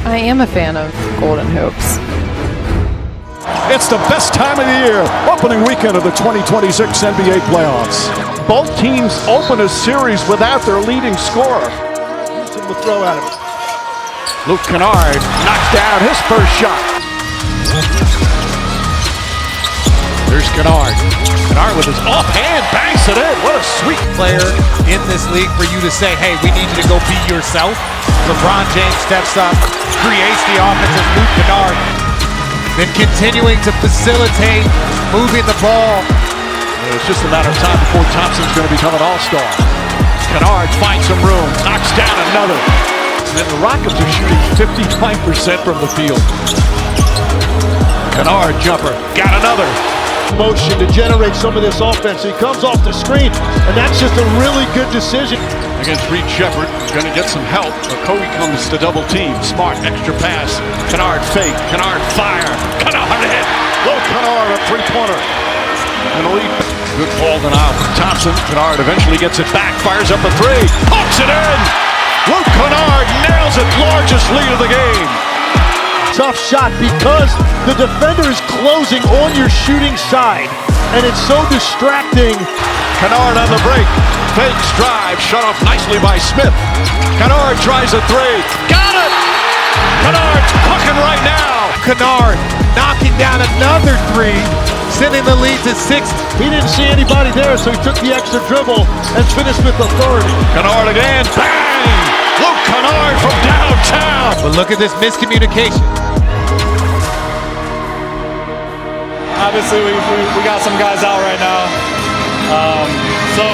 I am a fan of Golden Hoops. It's the best time of the year, opening weekend of the 2026 NBA playoffs. Both teams open a series without their leading scorer. Houston will throw at him. Luke Kennard knocks down his first shot. There's Kennard. Kennard with his offhand banks it in. What a sweet player in this league for you to say, hey, we need you to go be yourself. LeBron James steps up, creates the offense as Luke Kennard. Then continuing to facilitate, moving the ball. It's just a matter of time before Thompson's going to become an all-star. Kennard finds some room, knocks down another. And the Rockets are shooting 59% from the field. Kennard jumper, got another. Motion to generate some of this offense. He comes off the screen, and that's just a really good decision. Against Reed Shepard, going to get some help. Kobe comes to double team. Smart, extra pass. Kennard fake. Kennard fire. Kennard hit. Low Kennard, a three-pointer. And a lead. Good ball denial from Thompson. Kennard eventually gets it back. Fires up a three. Hooks it in. Luke Kennard nails it. Largest lead of the game. Tough shot because the defender is closing on your shooting side, and it's so distracting. Kennard on the break. Fakes drive. Shut off nicely by Smith. Kennard tries a three. Got it! Kennard's cooking right now. Kennard knocking down another three, sending the lead to 6. He didn't see anybody there, so he took the extra dribble and finished with the third. Kennard again. Bang! Luke Kennard from downtown. But look at this miscommunication. Obviously, we got some guys out right now, so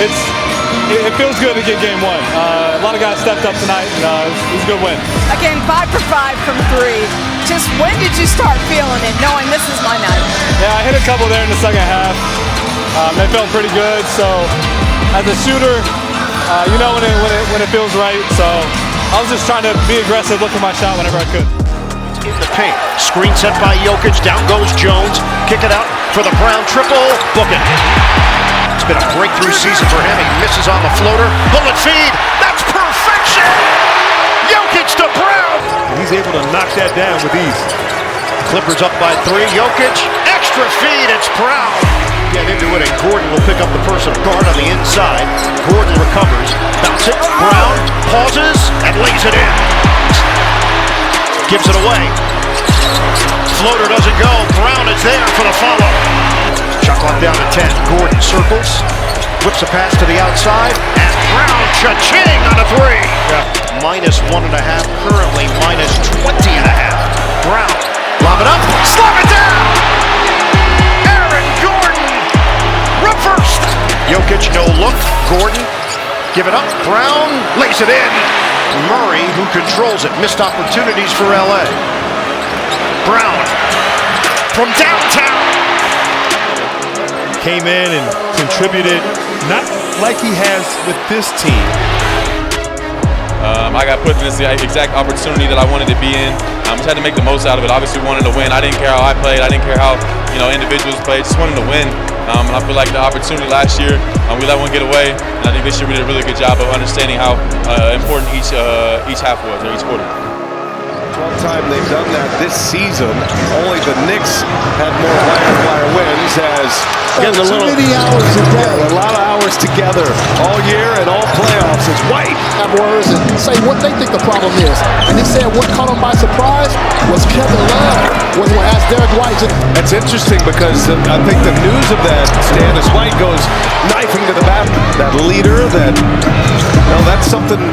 it feels good to get game one. A lot of guys stepped up tonight, and it was a good win. Again, 5 for 5 from 3. Just when did you start feeling it, knowing this is my night? Yeah, I hit a couple there in the second half. They felt pretty good. So as a shooter, you know when it feels right. So I was just trying to be aggressive, look for my shot whenever I could. In the paint, screen set by Jokic, down goes Jones, kick it out for the Brown triple, book it. It's been a breakthrough season for him, he misses on the floater, bullet feed, that's perfection! Jokic to Brown! And he's able to knock that down with ease. Clippers up by 3, Jokic, extra feed, it's Brown! Get into it, and Gordon will pick up the personal guard on the inside. Gordon recovers, bounce it, Brown pauses, and lays it in. Gives it away. Floater doesn't go. Brown is there for the follow. Shot clock down to 10. Gordon circles. Whips a pass to the outside. And Brown cha-ching on a three. Yeah. -1.5. Currently -20.5. Brown. Lob it up. Slap it down. Aaron Gordon. Reversed. Jokic no look. Gordon. Give it up. Brown lays it in. Murray, who controls it, missed opportunities for LA. Brown from downtown. Came in and contributed, not like he has with this team. I got put in this exact opportunity that I wanted to be in. Just had to make the most out of it. Obviously wanted to win. I didn't care how I played. I didn't care how individuals played. Just wanted to win. And I feel like the opportunity last year, we let one get away. And I think this year we did a really good job of understanding how important each half was, or each quarter. 12th time they've done that this season. Only the Knicks had more wire wins as Getting a little many hours a day. A lot of hours together all year and all playoffs as White have words and say what they think the problem is. And he said what caught him by surprise was Kevin Love when he asked Derrick White. That's interesting because I think the news of that, Stan, is White goes knifing to the back. That leader, that's something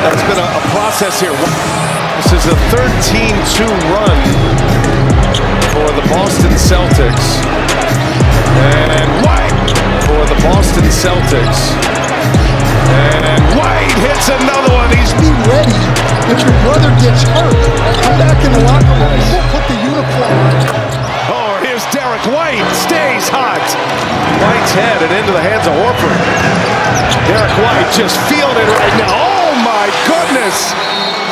that's been a process here. This is a 13-2 run for the Boston Celtics. And White for the Boston Celtics. And White hits another one. Be ready if your brother gets hurt. Come back in the locker room. We'll put the uniform on. Oh, here's Derrick White. Stays hot. White's head and into the hands of Horford. Derrick White just feeling it right now. Oh my goodness.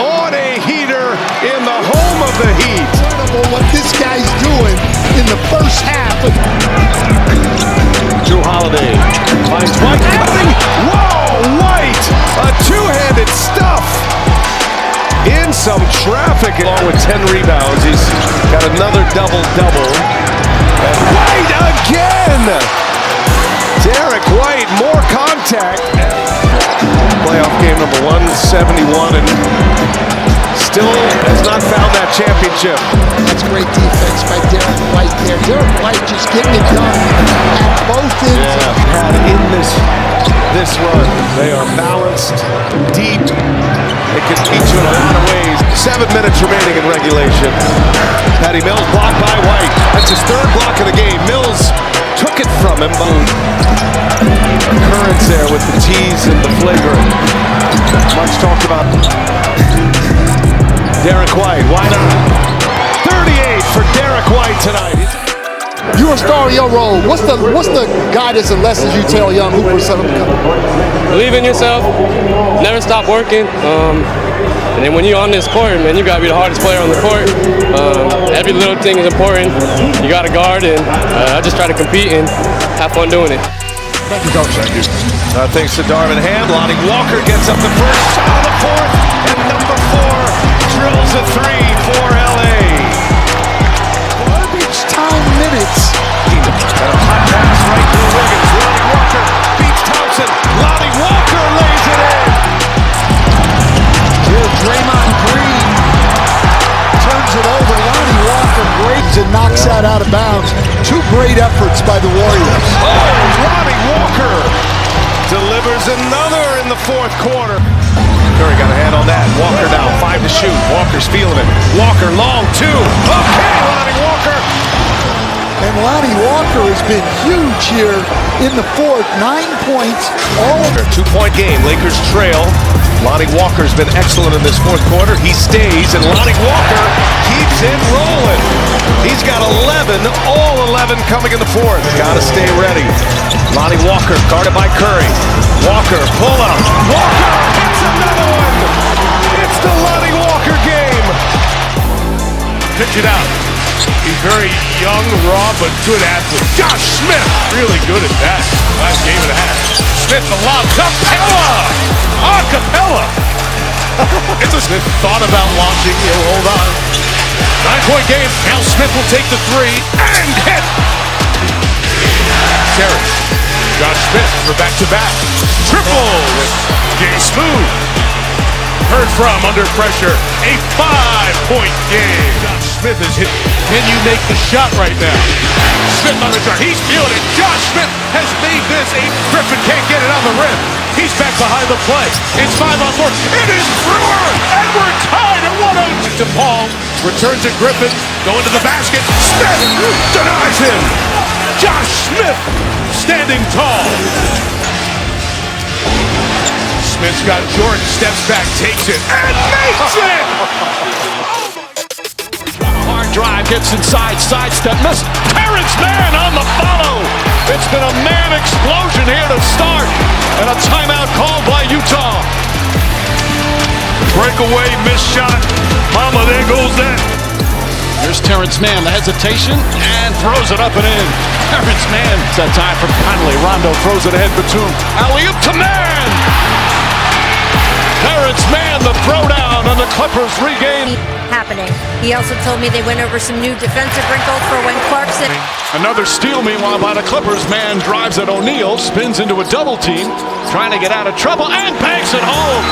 On a heater in the home of the Heat. What this guy's doing in the first half. Drew Holiday finds White. Whoa, White! A two-handed stuff. some traffic along with 10 rebounds. He's got another double-double. And White again! Derrick White, more contact. Playoff game number 171, and still has not found that championship. That's great defense by Derrick White there. Derrick White just getting it done at both ends. Had in this run. They are balanced, deep. They can beat you in a lot of ways. 7 minutes remaining in regulation. Patty Mills blocked by White. That's his third block of the game. Mills took it from him. Occurrence there with the tease and the flagrant. Much talked about. Derrick White, why not? 38 for Derrick White tonight. You're a star in your role. What's the guidance and lessons you tell young hoopers? Believe in yourself. Never stop working. And then when you're on this court, man, you gotta be the hardest player on the court. Every little thing is important. You gotta guard, and I just try to compete and have fun doing it. Thank you, Coach. Thank you. Thanks to Darvin Ham. Lonnie Walker gets up the first shot of the fourth, and number 4 drills a 3 for LA. Garbage time minutes. And a hot pass right to Wiggins. Lonnie Walker beats Thompson. Lonnie Walker lays it in. Here, Draymond Green turns it over. Lonnie Walker breaks and knocks that out of bounds. 2 great efforts by the Warriors. Oh, Lonnie Walker delivers another in the fourth quarter. Curry got a hand on that. Walker now, 5 to shoot. Walker's feeling it. Walker long 2. Okay, Lonnie Walker. And Lonnie Walker has been huge here in the fourth. 9 points. All of it. 2-point game. Lakers trail. Lonnie Walker's been excellent in this fourth quarter. He stays, and Lonnie Walker keeps it rolling. He's got 11, all 11 coming in the fourth. Gotta stay ready. Lonnie Walker guarded by Curry. Walker, pull up. Walker hits another one. It's the Lonnie Walker game. Pitch it out. He's very young, raw, but good athlete. Josh Smith, really good at that. Last game and a half. Smith the lob. Capella. It's a Smith thought about launching. He'll hold on. 9-point game. Now Smith will take the 3 and hit. Terance. Josh Smith for back-to-back. Triple with Jay Smooth. Heard from under pressure. A 5-point game. Josh Smith is hit. Can you make the shot right now? Smith on the drive. He's feeling it. Josh Smith has made this a Griffin can't get it on the rim. He's back behind the play. It's 5-on-4. It is Brewer, and we're tied at 1-0. To Paul. Returns to Griffin. Going to the basket. Smith denies him. Josh Smith standing tall. Smith's got Jordan. Steps back, takes it, and makes it. Hard drive, gets inside, sidestep, miss. Terance Mann on the follow. It's been a man explosion here to start, and a timeout called by Utah. Breakaway, missed shot. Mama, there goes that. Here's Terance Mann, the hesitation, and throws it up and in. Terance Mann, it's that time from Conley. Rondo throws it ahead for Batum. Alley-oop to Mann. Terance Mann, the throwdown, and the Clippers regain. Happening. He also told me they went over some new defensive wrinkles for when Clarkson. Another steal, meanwhile, by the Clippers. Mann drives at O'Neal, spins into a double team, trying to get out of trouble, and banks it home.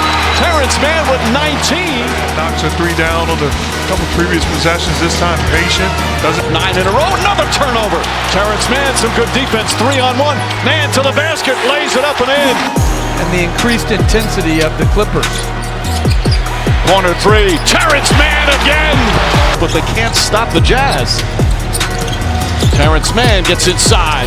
Terance Mann with 19. Knocks a 3 down on the couple previous possessions. This time patient. Doesn't 9 in a row. Another turnover. Terance Mann, some good defense. 3-on-1. Mann to the basket, lays it up and in. And the increased intensity of the Clippers. Corner 3. Terance Mann again. But they can't stop the Jazz. Terance Mann gets inside.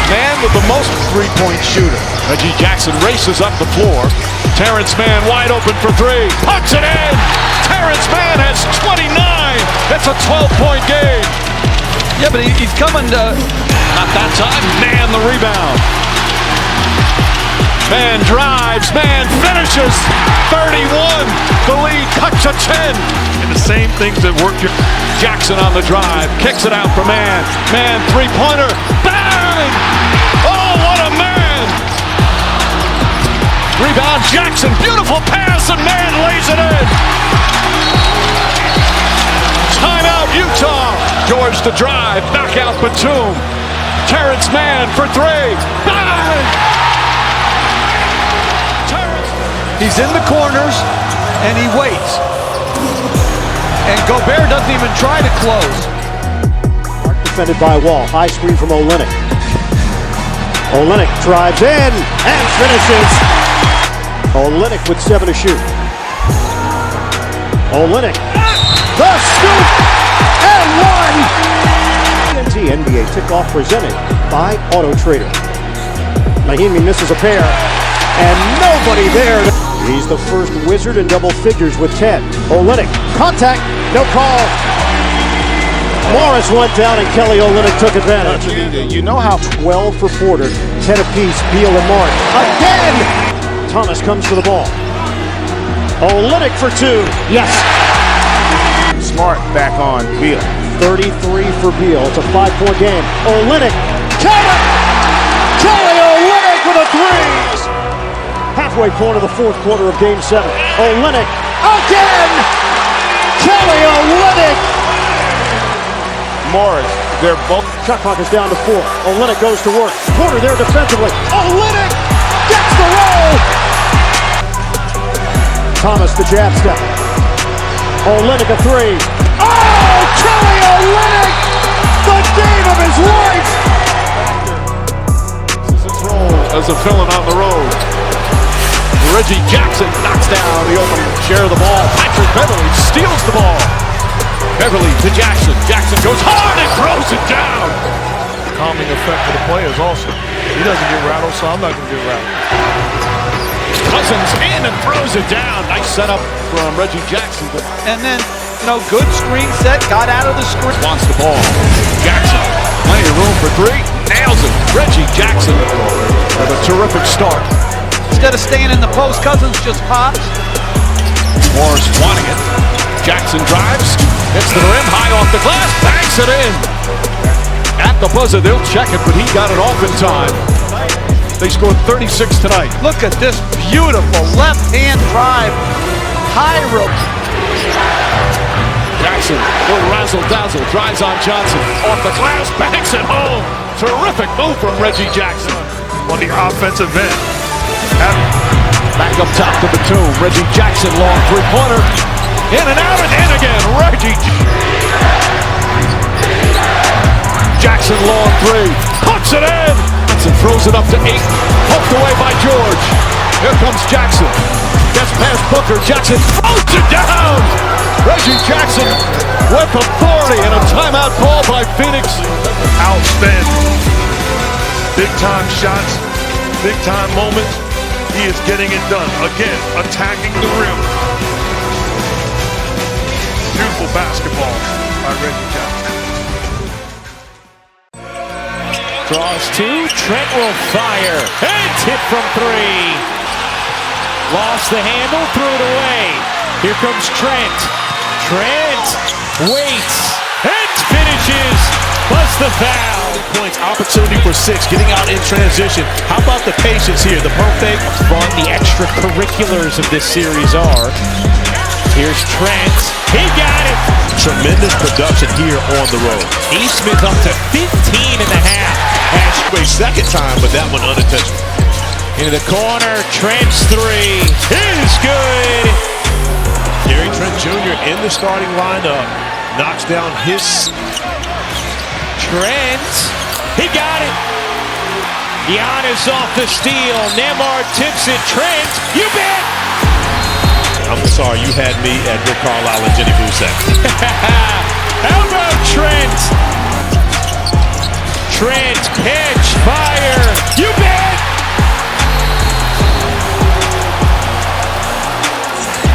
Mann with the most three-point shooter. Reggie Jackson races up the floor. Terance Mann wide open for 3. Puts it in. Terance Mann has 29. That's a 12-point game. Yeah, but he's coming to... Not that time. Mann the rebound. Mann drives. Mann finishes. 31. The lead cut to 10. And the same things that work here. Jackson on the drive. Kicks it out for Mann. Mann three-pointer. Bang! Oh, what a man! Rebound Jackson. Beautiful pass, and Mann lays it in. Utah. George to drive. Back out Batum. Terance Mann for three. Bang! He's in the corners, and he waits. And Gobert doesn't even try to close. Defended by Wall. High screen from Olynyk. Olynyk drives in and finishes. Olynyk with 7 to shoot. Olynyk, the scoop, and one! NBA tip-off presented by Auto Trader. Mahimi misses a pair, and nobody there. He's the first Wizard in double figures with 10. Olynyk, contact, no call. Morris went down and Kelly Olynyk took advantage. You know how 12 for Porter, 10 apiece, Beal and Morris. Again! Thomas comes to the ball. Olynyk for 2. Yes! Smart back on Beal. 33 for Beal. It's a 5-point game. Olynyk, count it! Kelly Olynyk with a 3! Halfway point of the fourth quarter of Game 7. Olynyk again! Kelly Olynyk! Morris, they're both. Shot clock is down to 4. Olynyk goes to work. Porter there defensively. Olynyk gets the roll! Thomas the jab step. Olynyk a 3. Oh! Kelly Olynyk! The game of his life! This is his role as a villain on the road. Reggie Jackson knocks down the open share of the ball. Patrick Beverly steals the ball. Beverly to Jackson. Jackson goes hard and throws it down. Calming effect for the players also. He doesn't get rattled, so I'm not going to get rattled. Cousins in and throws it down. Nice setup from Reggie Jackson. And then, good screen set, got out of the screen. Wants the ball. Jackson, plenty of room for 3. Nails it. Reggie Jackson with a terrific start. Instead of staying in the post, Cousins just pops. Morris wanting it. Jackson drives. Hits the rim, high off the glass, banks it in. At the buzzer, they'll check it, but he got it off in time. They scored 36 tonight. Look at this beautiful left-hand drive. High rope. Jackson, little razzle-dazzle, drives on Johnson. Off the glass, banks it home. Terrific move from Reggie Jackson. On the offensive end. Back up top to Batum. Reggie Jackson, long three-pointer. In and out and in again. Reggie Jackson, long 3. Puts it in. Johnson throws it up to 8. Poked away by George. Here comes Jackson. Gets past Booker. Jackson throws it down. Reggie Jackson with authority and a timeout call by Phoenix. Outstanding. Big-time shots. Big-time moments. He is getting it done. Again, attacking the rim. Beautiful basketball by Reggie Jackson. Draws 2. Trent will fire. And tip from 3. Lost the handle, threw it away. Here comes Trent. Trent waits and finishes. Plus the foul. Points, opportunity for 6, getting out in transition. How about the patience here? The pump fake. Fun the extracurriculars of this series are. Here's Trent. He got it. Tremendous production here on the road. Smith up to 15 and a half. A second time, but that one unintentional. Into the corner. Trent's 3 is good. Gary Trent Jr. in the starting lineup. Knocks down his. Trent. He got it. Giannis off the steal. Neymar tips it. Trent. You bet. I'm sorry, you had me at Rick Carlisle and Jenny Boucek. How about Trent? Trent, catch, fire. You bet.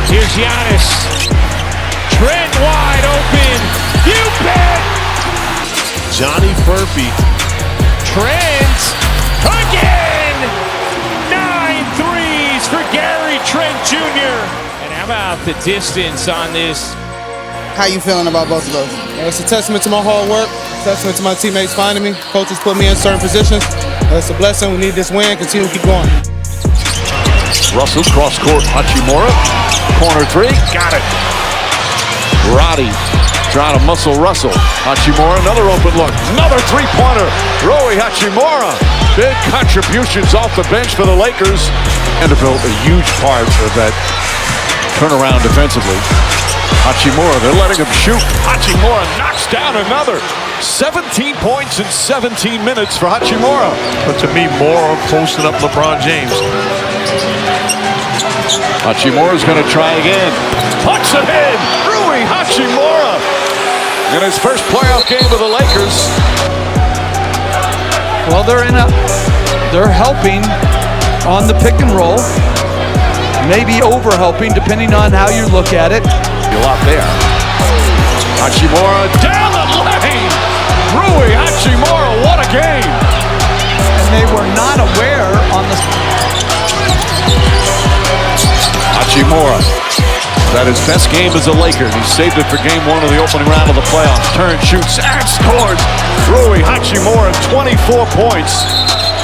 Here's Giannis. Trent wide open. You bet. Johnny Furphy. Trent again. 9 threes for Gary Trent Jr. And how about the distance on this? How you feeling about both of those? It's a testament to my hard work, testament to my teammates finding me. Coaches put me in certain positions. It's a blessing. We need this win. Continue to keep going. Russell cross court. Hachimura. Corner 3. Got it. Roddy Trying to muscle Russell. Hachimura, another open look. Another three-pointer. Rui Hachimura. Big contributions off the bench for the Lakers. Vanderbilt, a huge part of that turnaround defensively. Hachimura, they're letting him shoot. Hachimura knocks down another. 17 points in 17 minutes for Hachimura. But to me, more posting up LeBron James. Hachimura's going to try again. Puts it in. Rui Hachimura. In his first playoff game with the Lakers. Well, they're helping on the pick and roll. Maybe over helping, depending on how you look at it. A lot there. Hachimura down the lane. Rui Hachimura, what a game. And they were not aware on the... Hachimura. That his best game as a Laker. He saved it for game one of the opening round of the playoffs. Turns, shoots, and scores. Rui Hachimura, 24 points.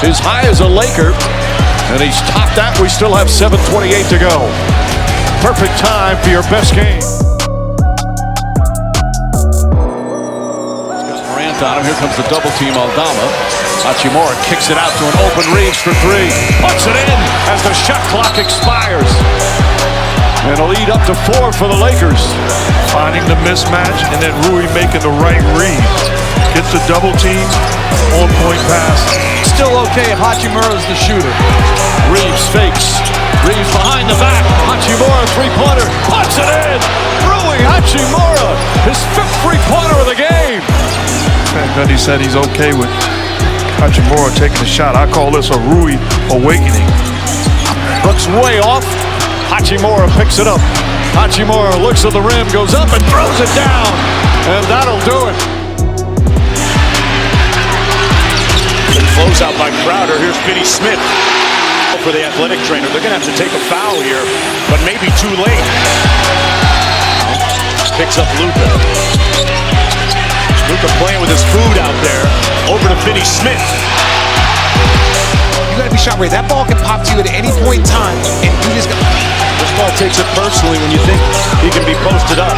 His high as a Laker. And he's topped that. We still have 7:28 to go. Perfect time for your best game. He's got Morant on him. Here comes the double team Aldama. Hachimura kicks it out to an open Reeves for three. Puts it in as the shot clock expires. And a lead up to 4 for the Lakers. Finding the mismatch and then Rui making the right read. Gets the double team, on-point pass. Still okay, Hachimura's the shooter. Reeves fakes. Reeves behind the back. Hachimura three-pointer. Puts it in. Rui Hachimura, his 5th three-pointer of the game. And Gundy said he's okay with Hachimura taking the shot. I call this a Rui awakening. Looks way off. Hachimura picks it up. Hachimura looks at the rim, goes up and throws it down. And that'll do it. Close out by Crowder. Here's Finney-Smith for the athletic trainer. They're going to have to take a foul here, but maybe too late. Picks up Luka. Luka playing with his food out there. Over to Finney-Smith. You got to be shot ready. That ball can pop to you at any point in time, and you just got... This ball takes it personally when you think he can be posted up.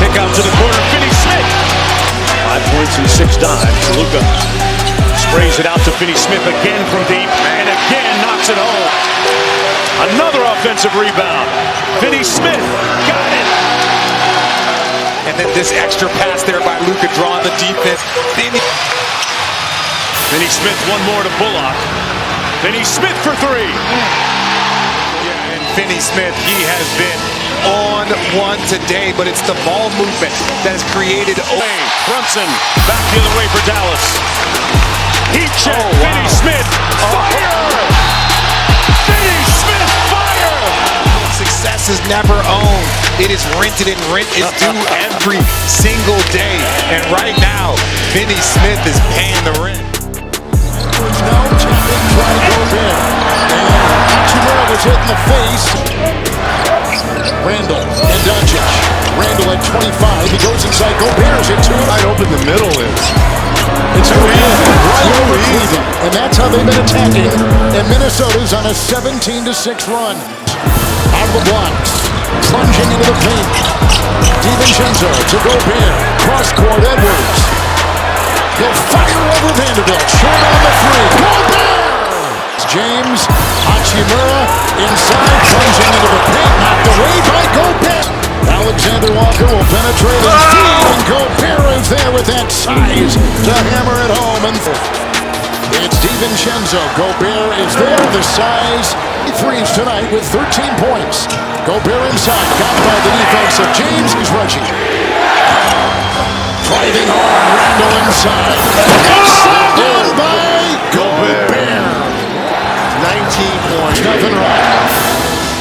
Kick out to the corner. Finney-Smith. 5 points and 6 dimes. Luka sprays it out to Finney-Smith again from deep, and again knocks it home. Another offensive rebound. Finney-Smith got it. And then this extra pass there by Luka drawing the defense. Finney-Smith, one more to Bullock. Finney-Smith for 3. Yeah, and Finney-Smith, he has been on one today, but it's the ball movement that has created... Brunson back the other way for Dallas. Heat check. Finney-Smith. Fire! Finney-Smith, fire! Success is never owned. It is rented, and rent is due every single day. And right now, Finney-Smith is paying the rent. No, tapping try goes in. And Hachimura was hit in the face. Randall and Doncic. Randall at 25. He goes inside. Gobert's at 2. Right open the middle is. It's too easy. Right over Cleveland. And that's how they've been attacking. And Minnesota's on a 17-6 run. Out of the blocks. Plunging into the paint. DiVincenzo to Gobert. Cross court Edwards. He'll fire over Vanderbilt. Short on the 3. Gobert! James. Hachimura inside. Plunging into the paint. Knocked away by Gobert. Alexander Walker will penetrate and feed. And Gobert is there with that size to hammer it home. And it's DiVincenzo. Gobert is there. The size. Threes tonight with 13 points. Gobert inside. Got by the defense of James. He's Reggie. Driving hard. Randall inside. Slammed down by Gobert. 19 points. Nothing wrong.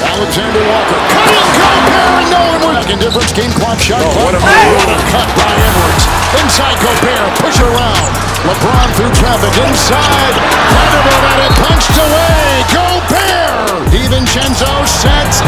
Alexander Walker cutting Gobert. No one was in difference. Game clock shot. What a cut by Edwards. Inside Gobert. Push around. LeBron through traffic. Inside. Vanderbilt had it punched away. Gobert. DiVincenzo sets a